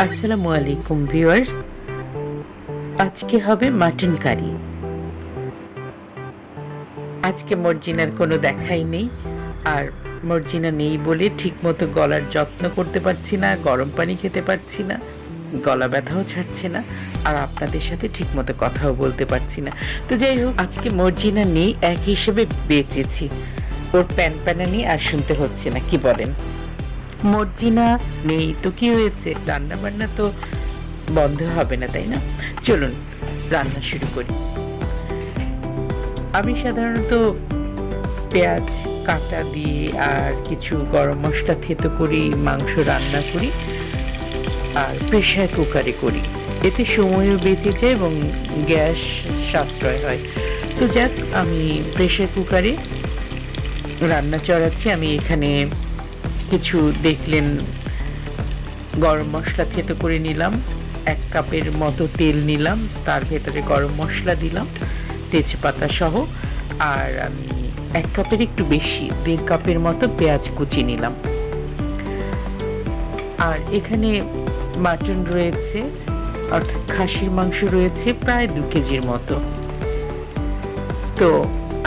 আসসালামু আলাইকুম ভিউয়ার্স, আজকে হবে মাটন কারি। আজকে মর্জিনার কোনো দেখাই নেই, আর মর্জিনা নেই বলে ঠিকমতো গলার যত্ন করতে পারছি না, গরম পানি খেতে পারছি না, গলা ব্যথাও ছাড়ছে না, আর আপনাদের সাথে ঠিকমতো কথাও বলতে পারছি না। তো যাই হোক, আজকে মর্জিনা নেই, এক হিসেবে বেঁচেছি। ওর প্যানপ্যানানি আর শুনতে হচ্ছে না, কি বলেন? মর্জিনা নেই তো কি হয়েছে, রান্না বান্না তো বন্ধ হবে না, তাই না? চলুন রান্না শুরু করি। আমি সাধারণত পেঁয়াজ কাটা দিয়ে আর কিছু গরম মশলা থেতো করি, মাংস রান্না করি, আর প্রেসার কুকারে করি। এতে সময়ও বেঁচে যায় এবং গ্যাস সাশ্রয় হয়। তো যাক, আমি প্রেসার কুকারে রান্না চড়াচ্ছি। আমি এখানে কিছু দেখলেন গরম মশলা থেতো করে নিলাম, 1 কাপের মতো তেল নিলাম, তার ভেতরে গরম মশলা দিলাম তেজপাতা সহ, আর আমি 1 কাপের একটু বেশি 1.5 কাপের মতো পেঁয়াজ কুচি নিলাম। আর এখানে মাটন রয়েছে, অর্থাৎ খাসির মাংস রয়েছে প্রায় 2 কেজির মতো। তো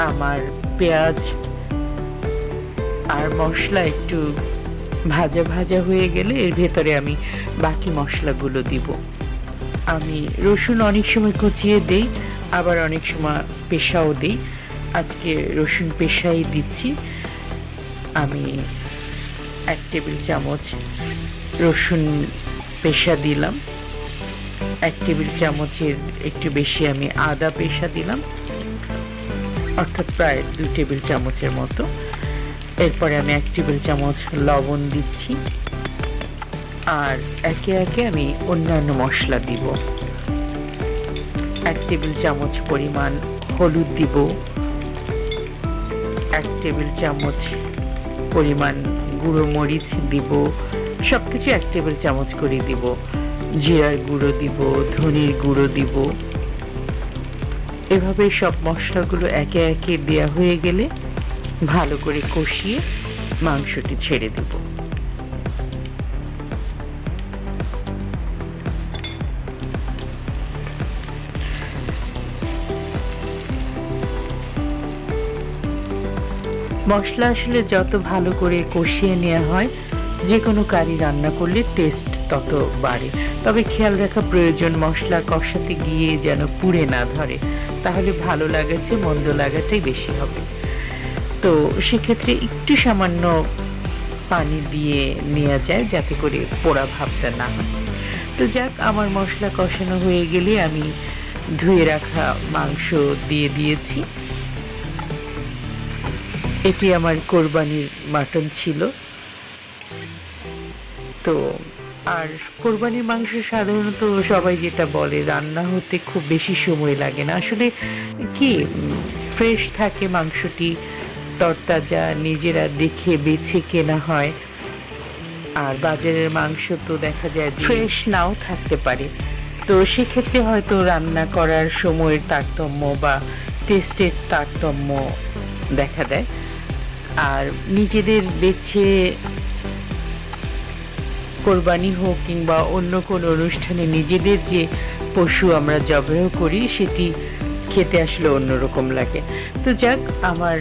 আমার পেঁয়াজ আর মশলা একটু ভাজা ভাজা হয়ে গেলে এর ভেতরে আমি বাকি মশলাগুলো দিব। আমি রসুন অনেক সময় কুচিয়ে দেই, আবার অনেক সময় পেশাও দিই। আজকে রসুন পেশাই দিচ্ছি। আমি 1 টেবিল চামচ রসুন পেশা দিলাম, 1 টেবিল চামচের একটু বেশি আমি আদা পেশা দিলাম, অর্থাৎ প্রায় 2 টেবিল চামচের মতো। এরপরে আমি 1 টেবিল চামচ লবণ দিচ্ছি, আর একে একে আমি অন্যান্য মশলা দিব। 1 টেবিল চামচ পরিমাণ হলুদ দিব, 1 টেবিল চামচ পরিমাণ গুঁড়ো মরিচ দিব, সবকিছু 1 টেবিল চামচ করে দিব। জিরার গুঁড়ো দিব, ধনির গুঁড়ো দিব। এভাবে সব মশলাগুলো একে একে দেয়া হয়ে গেলে ভালো করে কষিয়ে মাংসটি ছেড়ে দেব। মশলা আসলে যত ভালো করে কষিয়ে নেওয়া হয়, যে কোনো কারি রান্না করলে টেস্ট তত বাড়ে। তবে খেয়াল রাখা প্রয়োজন, মশলা কষাতে গিয়ে যেন পুড়ে না ধরে, তাহলে ভালো লাগাচ্ছে মন্দ লাগাটাই বেশি হবে। তো সেক্ষেত্রে একটু সামান্য পানি দিয়ে নেওয়া যায় যাতে করে পোড়া ভাবটা না হয়। তো যাক, আমার মশলা কষানো হয়ে গেলে আমি ধুয়ে রাখা মাংস দিয়ে দিয়েছি। এটি আমার কোরবানির মাটন ছিল। তো আর কোরবানির মাংস সাধারণত সবাই যেটা বলে, রান্না হতে খুব বেশি সময় লাগে না। আসলে কি, ফ্রেশ থাকে মাংসটি, তরতাজা, নিজেরা দেখে বেছে কেনা হয়। আর বাজারের মাংস তো দেখা যায় যে ফ্রেশ নাও থাকতে পারে। তো সেক্ষেত্রে হয়তো রান্না করার সময়ের তারতম্য বা টেস্টের তারতম্য দেখা দেয়। আর নিজেদের বেছে কোরবানি হোক কিংবা অন্য কোনো অনুষ্ঠানে নিজেদের যে পশু আমরা জবাই করি, সেটি খেতে আসলে অন্যরকম লাগে। তো যাক, আমার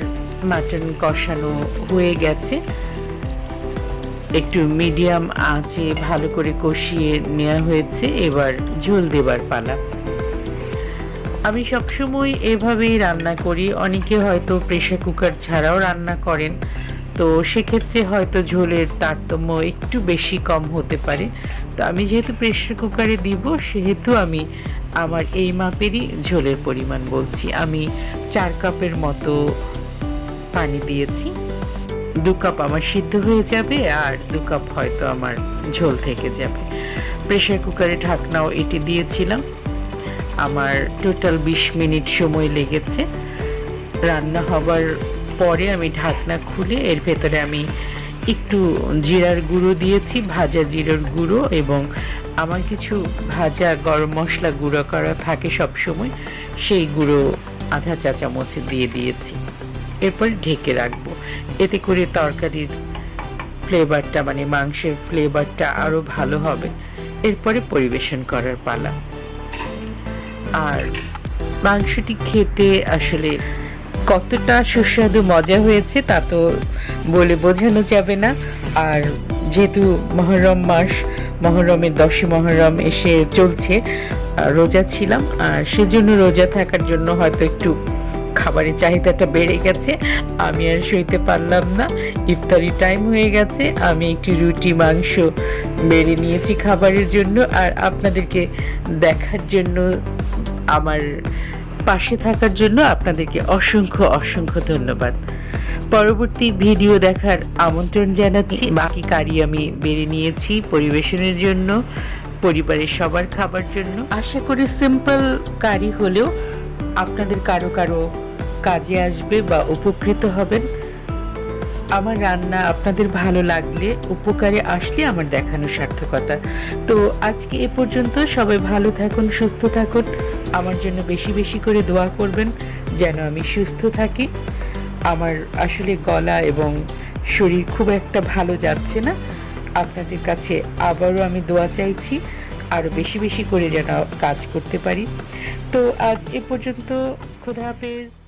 মাটন কষানো হয়ে গেছে, একটু মিডিয়াম আঁচে ভালো করে কষিয়ে নেওয়া হয়েছে। এবার ঝোল দেবার পালা। আমি সবসময় এভাবেই রান্না করি। অনেকে হয়তো প্রেসার কুকার ছাড়াও রান্না করেন, তো সেক্ষেত্রে হয়তো ঝোলের তারতম্য একটু বেশি কম হতে পারে। তো আমি যেহেতু প্রেসার কুকারে দিব, সেহেতু আমি আমার এই মাপেরই ঝোলের পরিমাণ বলছি। আমি 4 কাপের মতো পানি দিয়েছি। 2 কাপ আমার সিদ্ধ হয়ে যাবে, আর 2 কাপ হয়তো আমার ঝোল থেকে যাবে। প্রেসার কুকারে ঢাকনাও এটি দিয়েছিলাম। আমার টোটাল 20 মিনিট সময় লেগেছে। রান্না হবার পরে আমি ঢাকনা খুলে এর ভেতরে আমি একটু জিরার গুঁড়ো দিয়েছি, ভাজা জিরার গুঁড়ো, এবং আমার কিছু ভাজা গরম মশলা গুঁড়ো করা থাকে সব সময়, সেই গুঁড়ো আধা চা চামচ দিয়ে দিয়েছি। এরপর ঢেকে রাখবো। এতে করে তরকারির ফ্লেভারটা, মানে মাংসের ফ্লেভারটা আরও ভালো হবে। এরপরে পরিবেশন করার পালা। আর মাংসটি খেতে আসলে কতটা সুস্বাদু মজা হয়েছে তা তো বলে বোঝানো যাবে না। আর যেহেতু মহরম মাস, মহরমের 10ই মহরম এসে চলছে, রোজা ছিলাম, আর সেজন্য রোজা থাকার জন্য হয়তো একটু খাবারের চাহিদাটা বেড়ে গেছে। আমি আর সইতে পারলাম না, ইফতারি টাইম হয়ে গেছে, আমি একটু রুটি মাংস বেড়ে নিয়েছি খাবারের জন্য। আর আপনাদেরকে দেখার জন্য, আমার পাশে থাকার জন্য আপনাদেরকে অসংখ্য অসংখ্য ধন্যবাদ। পরবর্তী ভিডিও দেখার আমন্ত্রণ জানাচ্ছি। বাকি কারি আমি বেড়ে নিয়েছি পরিবেশনের জন্য, পরিবারের সবার খাবার জন্য। আশা করি সিম্পল কারি হলেও আপনাদের কারো কারো কাজে আসবে বা উপকৃত হবেন। আমার রান্না আপনাদের ভালো লাগলে, উপকারে আসলে আমার দেখানো সার্থকতা। তো আজকে এ পর্যন্ত। সবাই ভালো থাকুন, সুস্থ থাকুন। আমার জন্য বেশি বেশি করে দোয়া করবেন যেন আমি সুস্থ থাকি। আমার আসলে গলা এবং শরীর খুব একটা ভালো যাচ্ছে না। আপনাদের কাছে আবারও আমি দোয়া চাইছি, আরও বেশি বেশি করে যেন কাজ করতে পারি। তো আজ এ পর্যন্ত। খোদা হাফেজ।